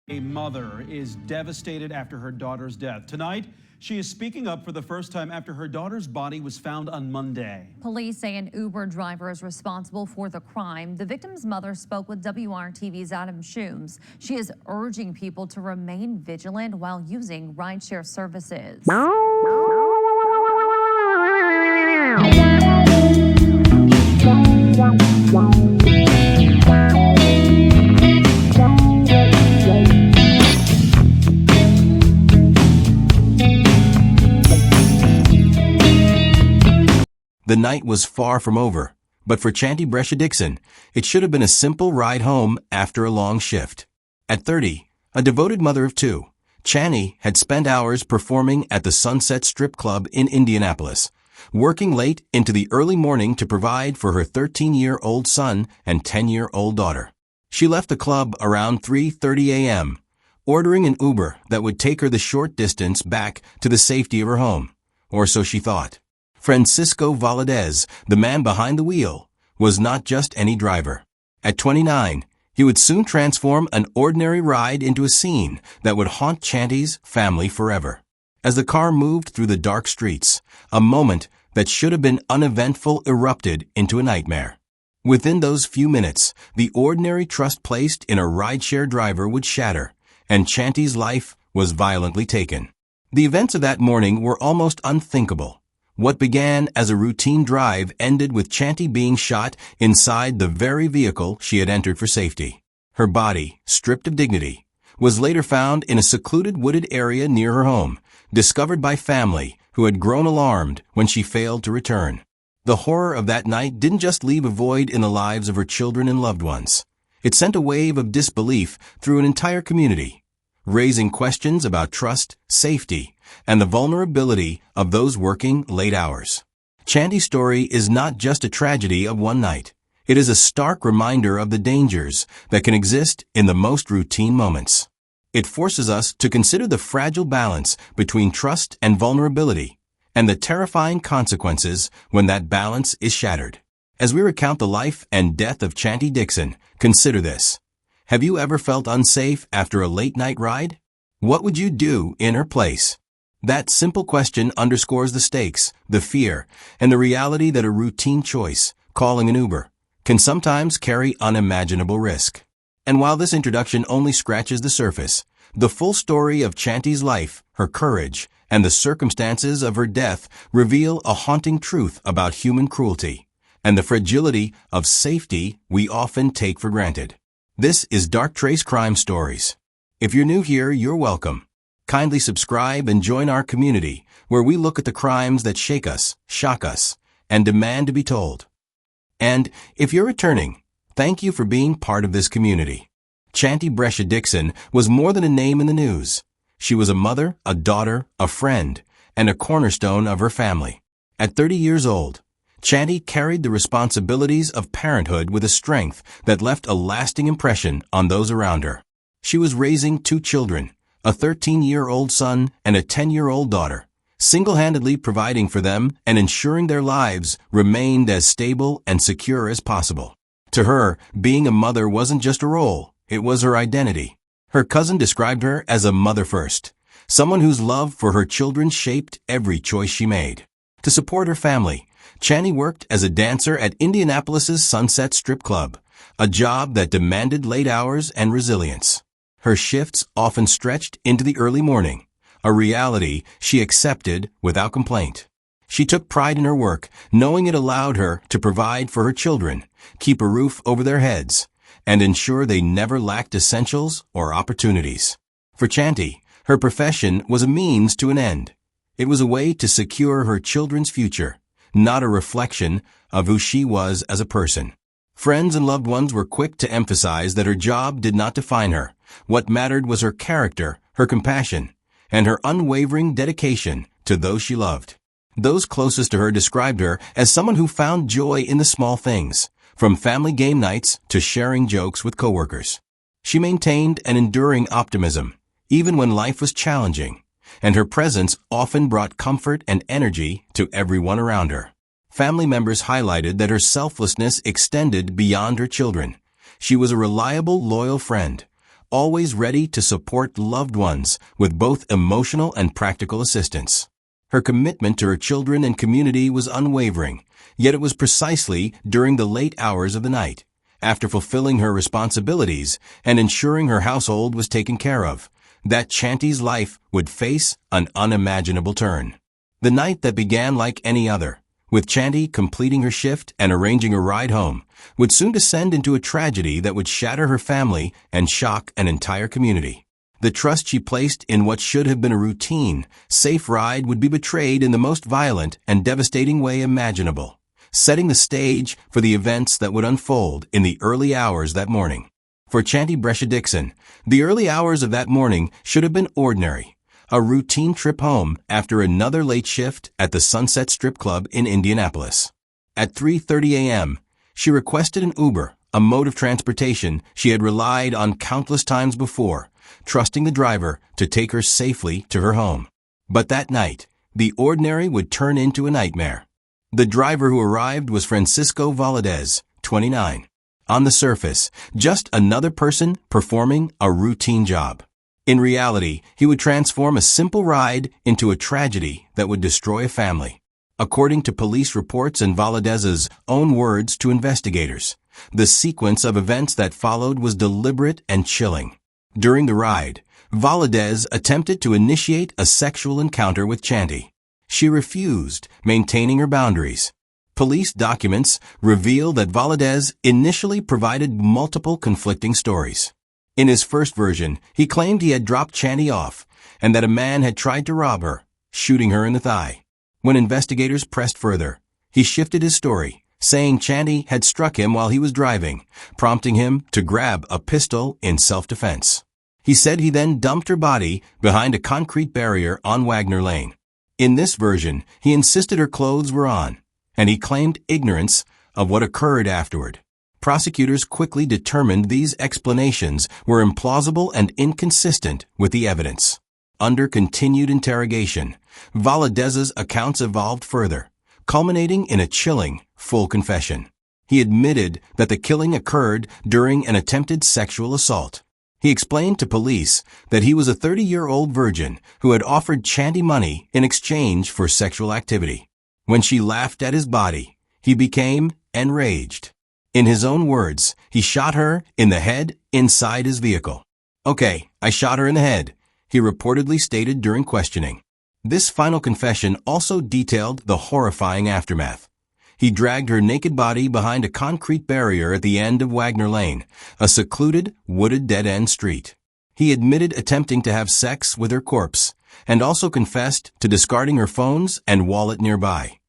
A mother is devastated after her daughter's death. Tonight, she is speaking up for the first time after her daughter's body was found on Monday. Police say an Uber driver is responsible for the crime. The victim's mother spoke with WRTV's Adam Shooms. She is urging people to remain vigilant while using rideshare services. The night was far from over, but for Chanti Dixon, it should have been a simple ride home after a long shift. At 30, a devoted mother of two, Chanti had spent hours performing at the Sunset Strip Club in Indianapolis, working late into the early morning to provide for her 13-year-old son and 10-year-old daughter. She left the club around 3:30 a.m., ordering an Uber that would take her the short distance back to the safety of her home, or so she thought. Francisco Valadez, the man behind the wheel, was not just any driver. At 29, he would soon transform an ordinary ride into a scene that would haunt Chanti's family forever. As the car moved through the dark streets, a moment that should have been uneventful erupted into a nightmare. Within those few minutes, the ordinary trust placed in a rideshare driver would shatter, and Chanti's life was violently taken. The events of that morning were almost unthinkable. What began as a routine drive ended with Chanti being shot inside the very vehicle she had entered for safety. Her body, stripped of dignity, was later found in a secluded wooded area near her home, discovered by family who had grown alarmed when she failed to return. The horror of that night didn't just leave a void in the lives of her children and loved ones. It sent a wave of disbelief through an entire community, raising questions about trust, safety, and the vulnerability of those working late hours. Chanti's story is not just a tragedy of one night. It is a stark reminder of the dangers that can exist in the most routine moments. It forces us to consider the fragile balance between trust and vulnerability, and the terrifying consequences when that balance is shattered. As we recount the life and death of Chanti Dixon, consider this. Have you ever felt unsafe after a late-night ride? What would you do in her place? That simple question underscores the stakes, the fear, and the reality that a routine choice, calling an Uber, can sometimes carry unimaginable risk. And while this introduction only scratches the surface, the full story of Chanti's life, her courage, and the circumstances of her death reveal a haunting truth about human cruelty and the fragility of safety we often take for granted. This is Dark Trace Crime Stories. If you're new here, you're welcome. Kindly subscribe and join our community, where we look at the crimes that shake us, shock us, and demand to be told. And if you're returning, thank you for being part of this community. Chanti Dixon was more than a name in the news. She was a mother, a daughter, a friend, and a cornerstone of her family. At 30 years old, Chanti carried the responsibilities of parenthood with a strength that left a lasting impression on those around her. She was raising two children, a 13-year-old son and a 10-year-old daughter, single-handedly providing for them and ensuring their lives remained as stable and secure as possible. To her, being a mother wasn't just a role, it was her identity. Her cousin described her as a mother first, someone whose love for her children shaped every choice she made. To support her family, Chanti worked as a dancer at Indianapolis's Sunset Strip Club, a job that demanded late hours and resilience. Her shifts often stretched into the early morning, a reality she accepted without complaint. She took pride in her work, knowing it allowed her to provide for her children, keep a roof over their heads, and ensure they never lacked essentials or opportunities. For Chanti, her profession was a means to an end. It was a way to secure her children's future, not a reflection of who she was as a person. Friends and loved ones were quick to emphasize that her job did not define her. What mattered was her character, her compassion, and her unwavering dedication to those she loved. Those closest to her described her as someone who found joy in the small things, from family game nights to sharing jokes with coworkers. She maintained an enduring optimism, even when life was challenging, and her presence often brought comfort and energy to everyone around her. Family members highlighted that her selflessness extended beyond her children. She was a reliable, loyal friend, always ready to support loved ones with both emotional and practical assistance. Her commitment to her children and community was unwavering, yet it was precisely during the late hours of the night, after fulfilling her responsibilities and ensuring her household was taken care of, that Chanti's life would face an unimaginable turn. The night that began like any other, with Chanti completing her shift and arranging a ride home, would soon descend into a tragedy that would shatter her family and shock an entire community. The trust she placed in what should have been a routine, safe ride would be betrayed in the most violent and devastating way imaginable, setting the stage for the events that would unfold in the early hours that morning. For Chanti Dixon, the early hours of that morning should have been ordinary, a routine trip home after another late shift at the Sunset Strip Club in Indianapolis. At 3:30 a.m., she requested an Uber, a mode of transportation she had relied on countless times before, trusting the driver to take her safely to her home. But that night, the ordinary would turn into a nightmare. The driver who arrived was Francisco Valadez, 29. On the surface, just another person performing a routine job. In reality, he would transform a simple ride into a tragedy that would destroy a family. According to police reports and Valadez's own words to investigators, the sequence of events that followed was deliberate and chilling. During the ride, Valadez attempted to initiate a sexual encounter with Chanti. She refused, maintaining her boundaries. Police documents reveal that Valadez initially provided multiple conflicting stories. In his first version, he claimed he had dropped Chanti off and that a man had tried to rob her, shooting her in the thigh. When investigators pressed further, he shifted his story, saying Chanti had struck him while he was driving, prompting him to grab a pistol in self-defense. He said he then dumped her body behind a concrete barrier on Wagner Lane. In this version, he insisted her clothes were on, and he claimed ignorance of what occurred afterward. Prosecutors quickly determined these explanations were implausible and inconsistent with the evidence. Under continued interrogation, Valadez's accounts evolved further, culminating in a chilling, full confession. He admitted that the killing occurred during an attempted sexual assault. He explained to police that he was a 30-year-old virgin who had offered Chanti money in exchange for sexual activity. When she laughed at his body, he became enraged. In his own words, he shot her in the head inside his vehicle. "Okay, I shot her in the head," he reportedly stated during questioning. This final confession also detailed the horrifying aftermath. He dragged her naked body behind a concrete barrier at the end of Wagner Lane, a secluded, wooded dead-end street. He admitted attempting to have sex with her corpse, and also confessed to discarding her phones and wallet nearby,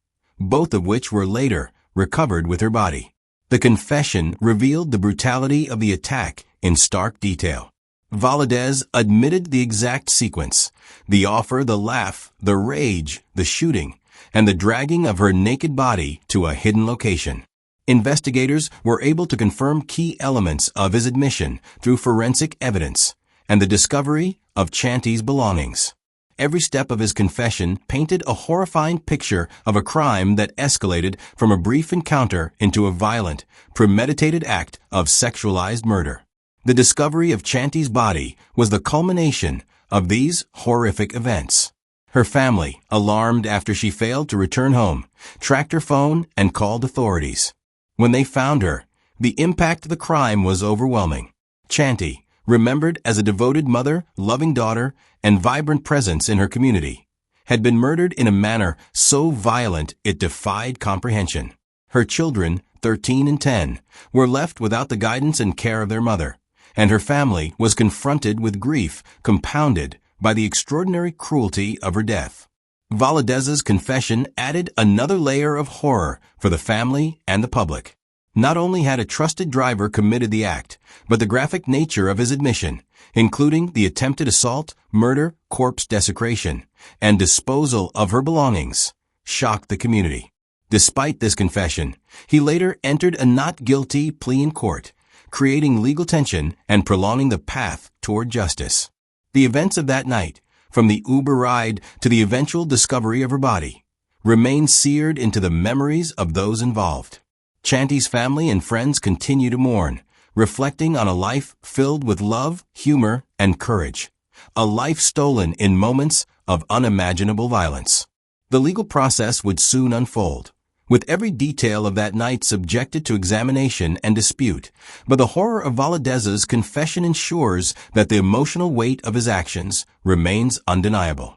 both of which were later recovered with her body. The confession revealed the brutality of the attack in stark detail. Valadez admitted the exact sequence: the offer, the laugh, the rage, the shooting, and the dragging of her naked body to a hidden location. Investigators were able to confirm key elements of his admission through forensic evidence and the discovery of Chanti's belongings. Every step of his confession painted a horrifying picture of a crime that escalated from a brief encounter into a violent, premeditated act of sexualized murder. The discovery of Chanti's body was the culmination of these horrific events. Her family, alarmed after she failed to return home, tracked her phone and called authorities. When they found her, the impact of the crime was overwhelming. Chanti, remembered as a devoted mother, loving daughter, and vibrant presence in her community, had been murdered in a manner so violent it defied comprehension. Her children, 13 and 10, were left without the guidance and care of their mother, and her family was confronted with grief compounded by the extraordinary cruelty of her death. Valadez's confession added another layer of horror for the family and the public. Not only had a trusted driver committed the act, but the graphic nature of his admission, including the attempted assault, murder, corpse desecration, and disposal of her belongings, shocked the community. Despite this confession, he later entered a not guilty plea in court, creating legal tension and prolonging the path toward justice. The events of that night, from the Uber ride to the eventual discovery of her body, remain seared into the memories of those involved. Chanti's family and friends continue to mourn, reflecting on a life filled with love, humor, and courage. A life stolen in moments of unimaginable violence. The legal process would soon unfold, with every detail of that night subjected to examination and dispute, but the horror of Valadez's confession ensures that the emotional weight of his actions remains undeniable.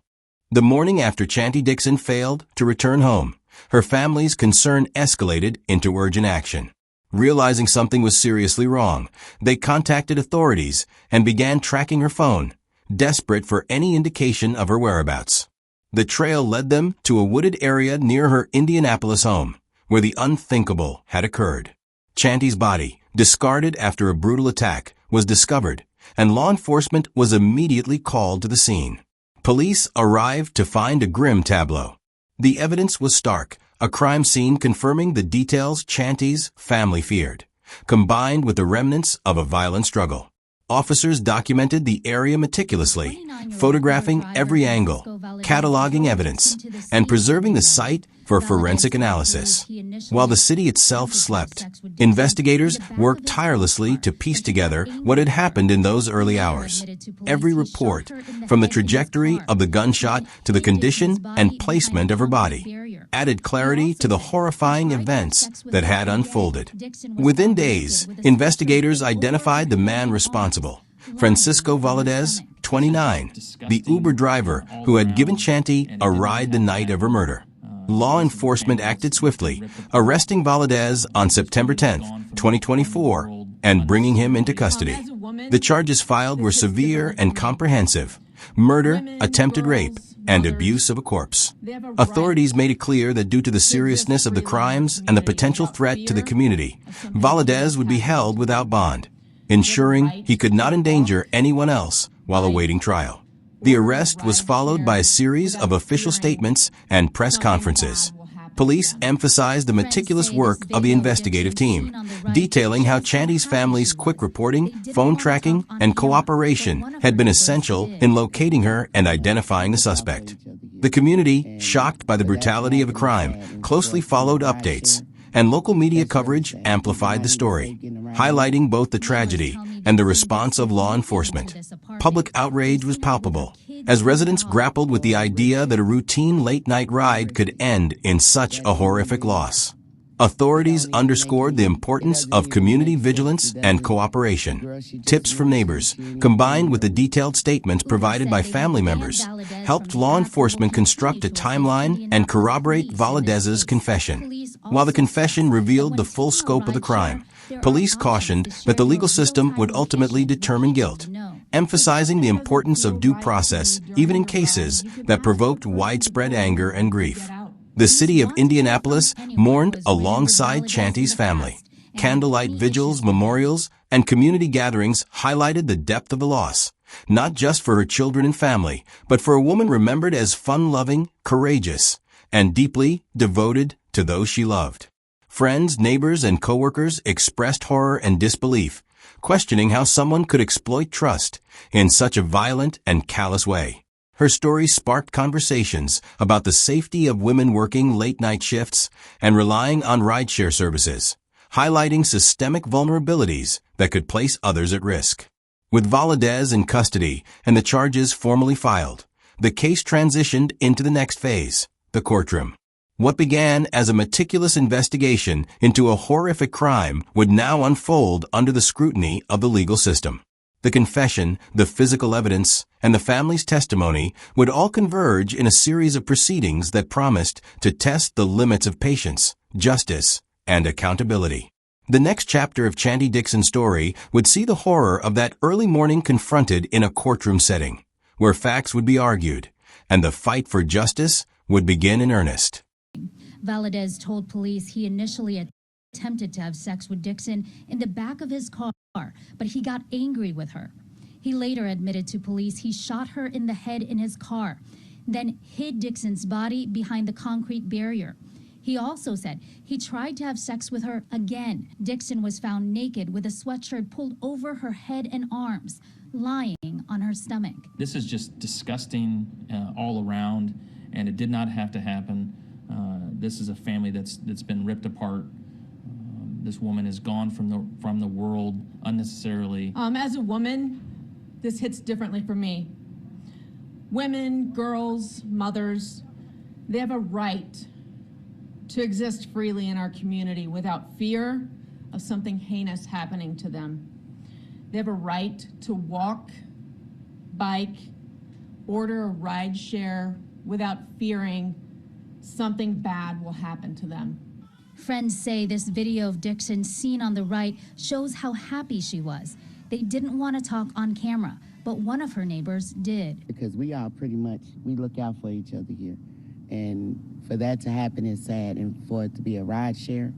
The morning after Chanti Dixon failed to return home, her family's concern escalated into urgent action. Realizing something was seriously wrong, they contacted authorities and began tracking her phone, desperate for any indication of her whereabouts. The trail led them to a wooded area near her Indianapolis home, where the unthinkable had occurred. Chanti's body, discarded after a brutal attack, was discovered, and law enforcement was immediately called to the scene. Police arrived to find a grim tableau. The evidence was stark, a crime scene confirming the details Chanti's family feared, combined with the remnants of a violent struggle. Officers documented the area meticulously, photographing every angle, cataloging evidence, and preserving the site for forensic analysis. While the city itself slept, investigators worked tirelessly to piece together what had happened in those early hours. Every report, from the trajectory of the gunshot to the condition and placement of her body, added clarity to the horrifying events that had unfolded. Within days, investigators identified the man responsible, Francisco Valadez, 29, the Uber driver who had given Chanti a ride the night of her murder. Law enforcement acted swiftly, arresting Valadez on September 10, 2024, and bringing him into custody. The charges filed were severe and comprehensive: murder, attempted rape, and abuse of a corpse. Authorities made it clear that due to the seriousness of the crimes and the potential threat to the community, Valadez would be held without bond, ensuring he could not endanger anyone else while awaiting trial. The arrest was followed by a series of official statements and press conferences. Police emphasized the meticulous work of the investigative team, detailing how Chanti's family's quick reporting, phone tracking, and cooperation had been essential in locating her and identifying the suspect. The community, shocked by the brutality of the crime, closely followed updates, and local media coverage amplified the story, highlighting both the tragedy and the response of law enforcement. Public outrage was palpable, as residents grappled with the idea that a routine late-night ride could end in such a horrific loss. Authorities underscored the importance of community vigilance and cooperation. Tips from neighbors, combined with the detailed statements provided by family members, helped law enforcement construct a timeline and corroborate Valadez's confession. While the confession revealed the full scope of the crime, police cautioned that the legal system would ultimately determine guilt, emphasizing the importance of due process even in cases that provoked widespread anger and grief. The city of Indianapolis mourned alongside Chanti's family. Candlelight vigils, memorials, and community gatherings highlighted the depth of the loss, not just for her children and family, but for a woman remembered as fun-loving, courageous, and deeply devoted to those she loved. Friends, neighbors, and coworkers expressed horror and disbelief, questioning how someone could exploit trust in such a violent and callous way. Her story sparked conversations about the safety of women working late-night shifts and relying on rideshare services, highlighting systemic vulnerabilities that could place others at risk. With Valadez in custody and the charges formally filed, the case transitioned into the next phase, the courtroom. What began as a meticulous investigation into a horrific crime would now unfold under the scrutiny of the legal system. The confession, the physical evidence, and the family's testimony would all converge in a series of proceedings that promised to test the limits of patience, justice, and accountability. The next chapter of Chanti Dixon's story would see the horror of that early morning confronted in a courtroom setting, where facts would be argued, and the fight for justice would begin in earnest. Valadez told police he initially attempted to have sex with Dixon in the back of his car, but he got angry with her. He later admitted to police he shot her in the head in his car, then hid Dixon's body behind the concrete barrier. He also said he tried to have sex with her again. Dixon was found naked with a sweatshirt pulled over her head and arms, lying on her stomach. This is just disgusting all around, and it did not have to happen. This is a family that's been ripped apart. this woman is gone from the world unnecessarily. As a woman, this hits differently for me. Women, girls, mothers, they have a right to exist freely in our community without fear of something heinous happening to them. They have a right to walk, bike, order a ride share without fearing something bad will happen to them. Friends say this video of Dixon seen on the right shows how happy she was. They didn't want to talk on camera, but one of her neighbors did. Because we all pretty much, we look out for each other here. And for that to happen is sad, and for it to be a ride share,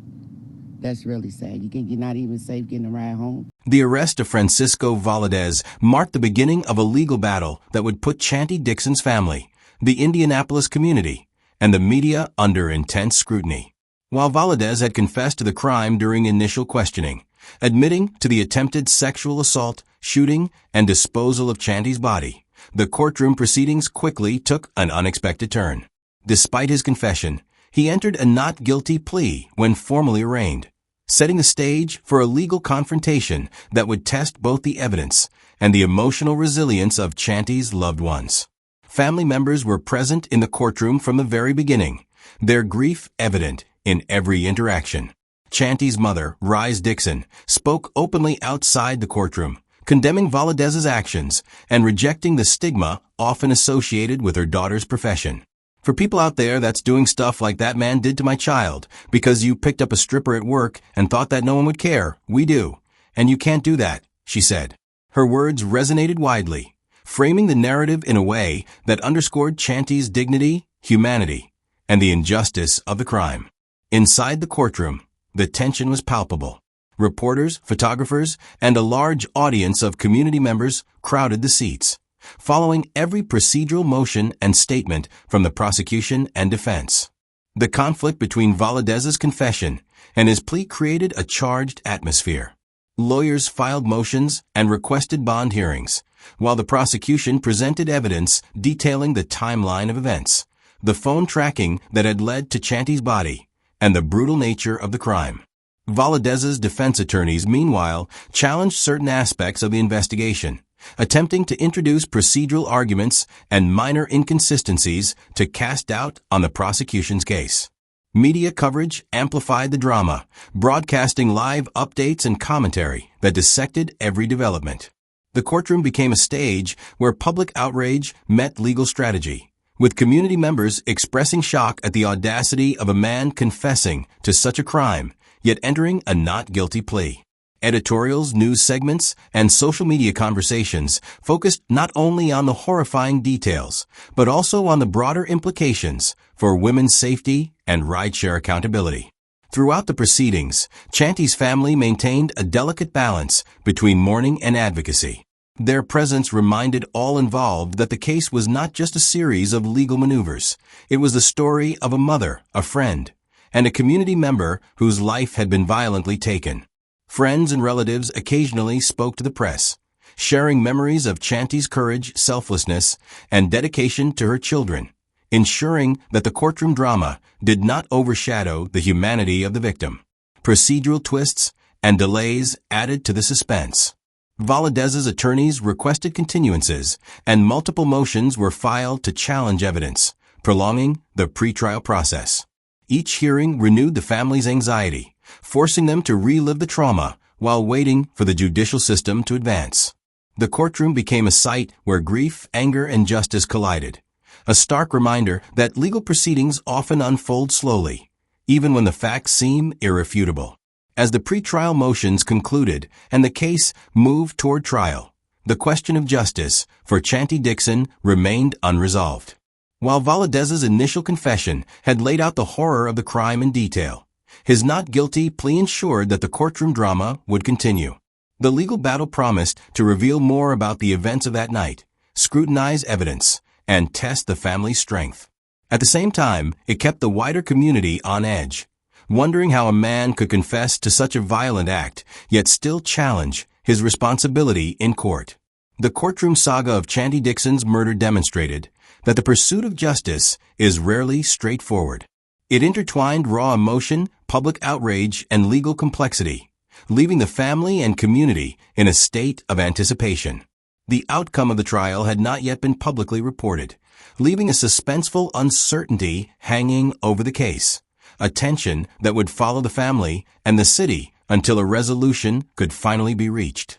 that's really sad. You're not even safe getting a ride home. The arrest of Francisco Valadez marked the beginning of a legal battle that would put Chanti Dixon's family, the Indianapolis community, and the media under intense scrutiny. While Valadez had confessed to the crime during initial questioning, admitting to the attempted sexual assault, shooting, and disposal of Chanti's body, the courtroom proceedings quickly took an unexpected turn. Despite his confession, he entered a not guilty plea when formally arraigned, setting the stage for a legal confrontation that would test both the evidence and the emotional resilience of Chanti's loved ones. Family members were present in the courtroom from the very beginning, their grief evident in every interaction. Chanti's mother, Rise Dixon, spoke openly outside the courtroom, condemning Valadez's actions and rejecting the stigma often associated with her daughter's profession. For people out there that's doing stuff like that man did to my child because you picked up a stripper at work and thought that no one would care, we do. And you can't do that, she said. Her words resonated widely, framing the narrative in a way that underscored Chanti's dignity, humanity, and the injustice of the crime. Inside the courtroom, the tension was palpable. Reporters, photographers, and a large audience of community members crowded the seats, following every procedural motion and statement from the prosecution and defense. The conflict between Valadez's confession and his plea created a charged atmosphere. Lawyers filed motions and requested bond hearings, while the prosecution presented evidence detailing the timeline of events, the phone tracking that had led to Chanti's body, and the brutal nature of the crime. Valadez's defense attorneys, meanwhile, challenged certain aspects of the investigation, attempting to introduce procedural arguments and minor inconsistencies to cast doubt on the prosecution's case. Media coverage amplified the drama, broadcasting live updates and commentary that dissected every development. The courtroom became a stage where public outrage met legal strategy, with community members expressing shock at the audacity of a man confessing to such a crime, yet entering a not guilty plea. Editorials, news segments, and social media conversations focused not only on the horrifying details, but also on the broader implications for women's safety and rideshare accountability. Throughout the proceedings, Chanti's family maintained a delicate balance between mourning and advocacy. Their presence reminded all involved that the case was not just a series of legal maneuvers. It was the story of a mother, a friend, and a community member whose life had been violently taken. Friends and relatives occasionally spoke to the press, sharing memories of Chanti's courage, selflessness, and dedication to her children, ensuring that the courtroom drama did not overshadow the humanity of the victim. Procedural twists and delays added to the suspense. Valadez's attorneys requested continuances, and multiple motions were filed to challenge evidence, prolonging the pretrial process. Each hearing renewed the family's anxiety, forcing them to relive the trauma while waiting for the judicial system to advance. The courtroom became a site where grief, anger, and justice collided, a stark reminder that legal proceedings often unfold slowly, even when the facts seem irrefutable. As the pretrial motions concluded and the case moved toward trial, the question of justice for Chanti Dixon remained unresolved. While Valadez's initial confession had laid out the horror of the crime in detail, his not guilty plea ensured that the courtroom drama would continue. The legal battle promised to reveal more about the events of that night, scrutinize evidence, and test the family's strength. At the same time, it kept the wider community on edge, wondering how a man could confess to such a violent act, yet still challenge his responsibility in court. The courtroom saga of Chanti Dixon's murder demonstrated that the pursuit of justice is rarely straightforward. It intertwined raw emotion, public outrage, and legal complexity, leaving the family and community in a state of anticipation. The outcome of the trial had not yet been publicly reported, leaving a suspenseful uncertainty hanging over the case, a tension that would follow the family and the city until a resolution could finally be reached.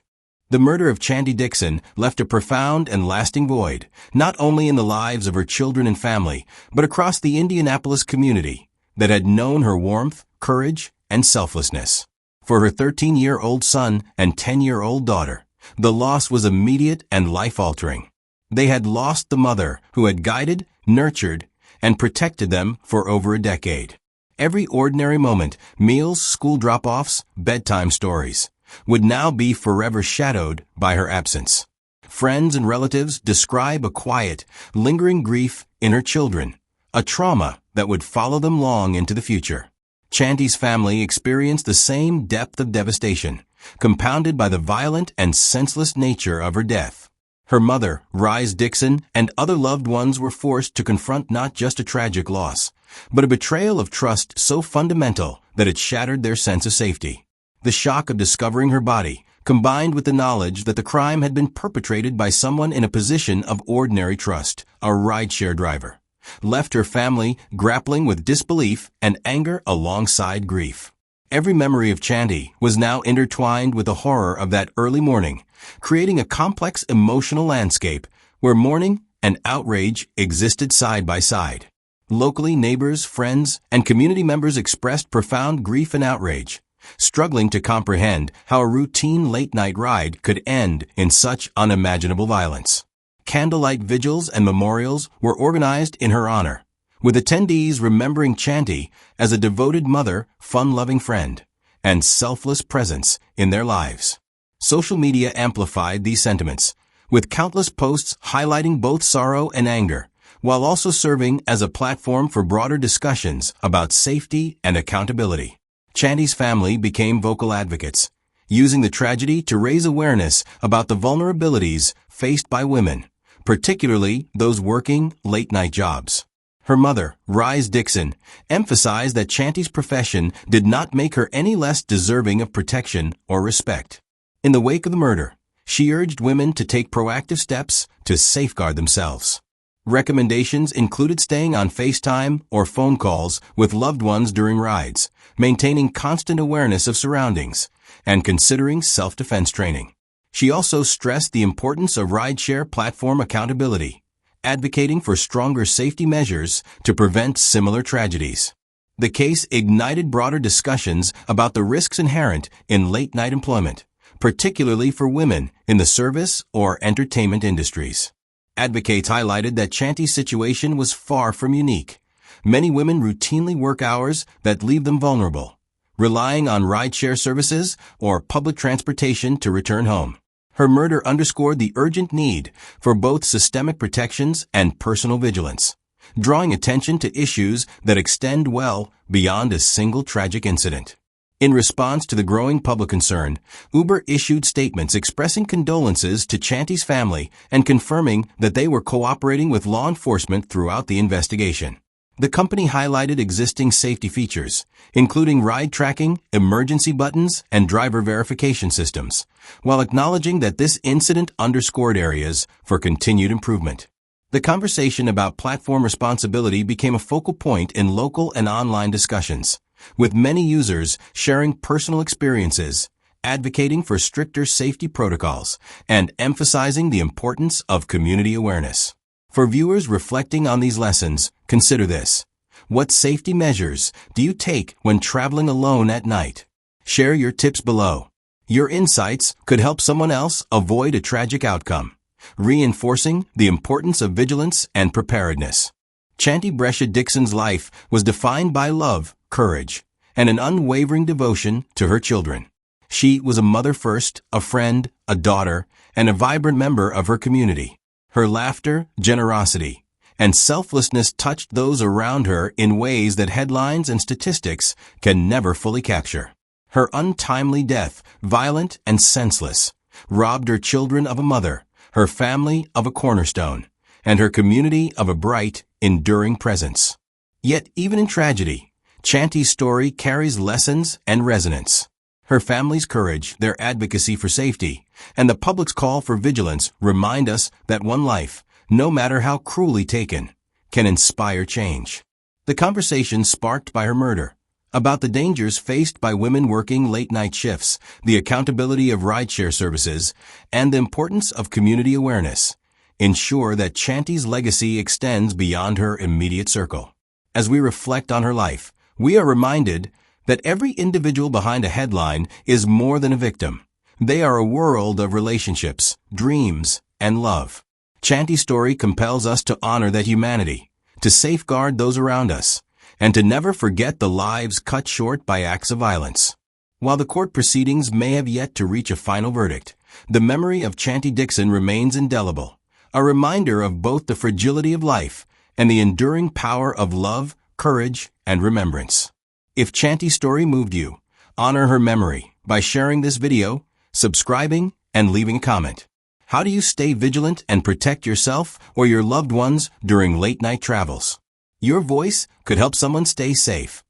The murder of Chanti Dixon left a profound and lasting void, not only in the lives of her children and family, but across the Indianapolis community that had known her warmth, courage, and selflessness. For her 13-year-old son and 10-year-old daughter, the loss was immediate and life-altering. They had lost the mother who had guided, nurtured, and protected them for over a decade. Every ordinary moment, meals, school drop-offs, bedtime stories, would now be forever shadowed by her absence. Friends and relatives describe a quiet, lingering grief in her children, a trauma that would follow them long into the future. Chanti's family experienced the same depth of devastation, compounded by the violent and senseless nature of her death. Her mother, Rise Dixon, and other loved ones were forced to confront not just a tragic loss, but a betrayal of trust so fundamental that it shattered their sense of safety. The shock of discovering her body, combined with the knowledge that the crime had been perpetrated by someone in a position of ordinary trust, a rideshare driver, left her family grappling with disbelief and anger alongside grief. Every memory of Chanti was now intertwined with the horror of that early morning, creating a complex emotional landscape where mourning and outrage existed side by side. Locally, neighbors, friends, and community members expressed profound grief and outrage, struggling to comprehend how a routine late-night ride could end in such unimaginable violence. Candlelight vigils and memorials were organized in her honor, with attendees remembering Chanti as a devoted mother, fun-loving friend, and selfless presence in their lives. Social media amplified these sentiments, with countless posts highlighting both sorrow and anger, while also serving as a platform for broader discussions about safety and accountability. Chanti's family became vocal advocates, using the tragedy to raise awareness about the vulnerabilities faced by women, particularly those working late-night jobs. Her mother, Rise Dixon, emphasized that Chanti's profession did not make her any less deserving of protection or respect. In the wake of the murder, she urged women to take proactive steps to safeguard themselves. Recommendations included staying on FaceTime or phone calls with loved ones during rides, maintaining constant awareness of surroundings, and considering self-defense training. She also stressed the importance of rideshare platform accountability, advocating for stronger safety measures to prevent similar tragedies. The case ignited broader discussions about the risks inherent in late-night employment, particularly for women in the service or entertainment industries. Advocates highlighted that Chanti's situation was far from unique. Many women routinely work hours that leave them vulnerable, relying on rideshare services or public transportation to return home. Her murder underscored the urgent need for both systemic protections and personal vigilance, drawing attention to issues that extend well beyond a single tragic incident. In response to the growing public concern, Uber issued statements expressing condolences to Chanti's family and confirming that they were cooperating with law enforcement throughout the investigation. The company highlighted existing safety features, including ride tracking, emergency buttons, and driver verification systems, while acknowledging that this incident underscored areas for continued improvement. The conversation about platform responsibility became a focal point in local and online discussions, with many users sharing personal experiences, advocating for stricter safety protocols, and emphasizing the importance of community awareness. For viewers reflecting on these lessons, consider this. What safety measures do you take when traveling alone at night? Share your tips below. Your insights could help someone else avoid a tragic outcome, reinforcing the importance of vigilance and preparedness. Chanti Dixon's life was defined by love, courage, and an unwavering devotion to her children. She was a mother first, a friend, a daughter, and a vibrant member of her community. Her laughter, generosity, and selflessness touched those around her in ways that headlines and statistics can never fully capture. Her untimely death, violent and senseless, robbed her children of a mother, her family of a cornerstone, and her community of a bright, enduring presence. Yet, even in tragedy, Chanti's story carries lessons and resonance. Her family's courage, their advocacy for safety, and the public's call for vigilance remind us that one life, no matter how cruelly taken, can inspire change. The conversation sparked by her murder, about the dangers faced by women working late-night shifts, the accountability of rideshare services, and the importance of community awareness, ensure that Chanti's legacy extends beyond her immediate circle. As we reflect on her life, we are reminded that every individual behind a headline is more than a victim. They are a world of relationships, dreams, and love. Chanti's story compels us to honor that humanity, to safeguard those around us, and to never forget the lives cut short by acts of violence. While the court proceedings may have yet to reach a final verdict, the memory of Chanti Dixon remains indelible, a reminder of both the fragility of life and the enduring power of love, courage, and remembrance. If Chanti's story moved you, honor her memory by sharing this video, subscribing, and leaving a comment. How do you stay vigilant and protect yourself or your loved ones during late-night travels? Your voice could help someone stay safe.